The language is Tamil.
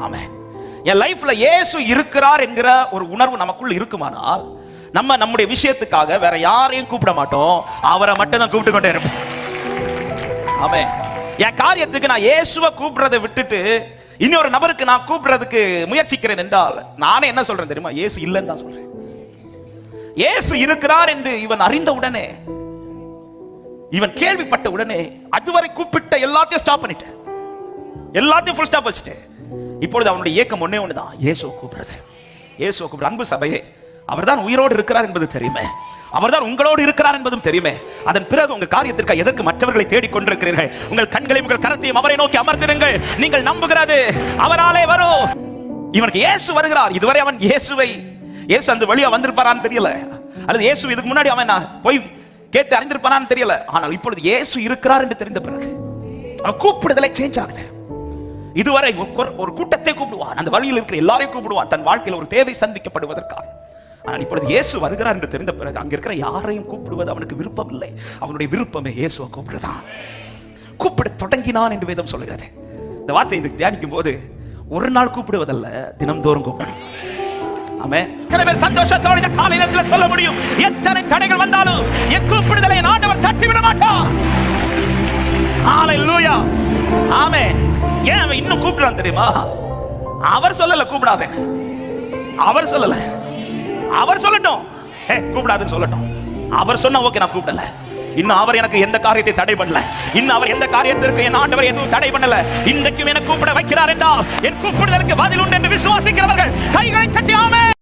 ஆமென். என் லைஃப்ல இயேசு இருக்கிறார் என்கிற ஒரு உணர்வு நமக்குள்ள இருக்குமானால் நம்ம நம்முடைய விஷயத்துக்காக வேற யாரையும் கூப்பிட மாட்டோம், அவரை மட்டும் தான் கூப்பிட்டு கொண்டே இருப்போம். ஆமென். என் காரியத்துக்கு நான் இயேசுவை கூப்பிடுறதை விட்டுட்டு இன்னொரு நபருக்கு நான் கூப்பிடுறதுக்கு முயற்சிக்கிறேன் என்றால் நானே என்ன சொல்றேன் தெரியுமா? இயேசு இல்லைன்னு தான் சொல்றேன். இயேசு இருக்கிறார் என்று இவன் அறிந்த உடனே, இவன் கேள்விப்பட்ட உடனே அதுவரை கூப்பிட்ட எல்லாத்தையும் ஸ்டாப் பண்ணிட்டேன், எல்லாத்தையும் ஃபுல் ஸ்டாப் வச்சுட்டேன். இப்பொழுது அவனுடைய இயக்கம் ஒண்ணே ஒண்ணுதான், இயேசுவை கூப்பிடுறது. இயேசுவை கூப்பிடுற. அன்பு சபையே, அவர்தான் உயிரோடு இருக்கிறார் என்பது தெரியுமே, அவர்தான் உங்களோடு இருக்கிறார் என்பதும் தெரியுமே. அதன் பிறகு உங்கள் காரியத்திற்கு எதற்கு மற்றவர்களை தேடிக்கொண்டிருக்கிறீர்கள்? உங்கள் கண்களையும் உங்கள் கரத்தையும் அவரை நோக்கி அமர்ந்திருங்கள். நீங்கள் நம்புகிறது அவராலே வரும். இவனுக்கு இயேசு வருகிறார். இதுவரை அவன் இயேசு அந்த வழியா வந்திருப்பாரான்னு தெரியல, அல்லது இயேசு இதுக்கு முன்னாடி அவன் போய் கேட்டு அறிந்திருப்பானான்னு தெரியல. ஆனால் இப்பொழுது இயேசு இருக்கிறார் என்று தெரிந்த பிறகு அவன் கூப்பிடுதலை சேஞ்ச் ஆகுது. இதுவரை ஒரு கூட்டத்தை கூப்பிடுவான், அந்த வழியில் இருக்கிற எல்லாரையும் கூப்பிடுவான், தன் வாழ்க்கையில் ஒரு தேவை சந்திக்கப்படுவதற்காக. ஆனால் இப்பொழுது இயேசு வருகிறார் என்று தெரிந்த பிறகு அங்க இருக்கிற யாரையும் கூப்பிடுவது அவனுக்கு விருப்பம் இல்லை. அவனுடைய விருப்பமே இயேசுவை கூப்பிடுதான். கூப்பிட தொடங்கினான் என்று வேதம் சொல்லுகிறது. இந்த வார்த்தை இதுக்கு தியானிக்கும் போது ஒரு நாள் கூப்பிடுவதல்ல, தினம்தோறும் கூப்பிடணும். ஆமென். எத்தனை பேர் சந்தோஷத்தோடு இந்த காலை நேரத்தில் சொல்ல முடியும், எத்தனை தடைகள் வந்தாலும் என் கூப்பிடுதலை ஆண்டவர் தட்டிவிட மாட்டார். ஹalleluya. ஆமென். ஏன் அவன் இன்னும் கூப்பிடுறான் தெரியுமா? அவர் சொல்லல கூப்பிடாதே, அவர் சொல்லல, அவர் சொல்லட்டும், கூப்பிடாதுன்னு சொல்லட்டும். அவர் சொன்னா ஓகே, நான் கூப்பிடல. இன்னும் அவர் எனக்கு எந்த காரியத்தை தடை பண்ணல, இன்னும் அவர் எந்த காரியத்திற்கு என் ஆண்டவர் எதுவும் தடை பண்ணல. இன்றைக்கும் எனக்கு கூப்பிட வைக்கிறார் என்றால் என் கூப்பிடுதலுக்கு பதில் உண்டு என்று விசுவாசிக்கிறவர்கள் கைகளை தட்டி ஆமென்.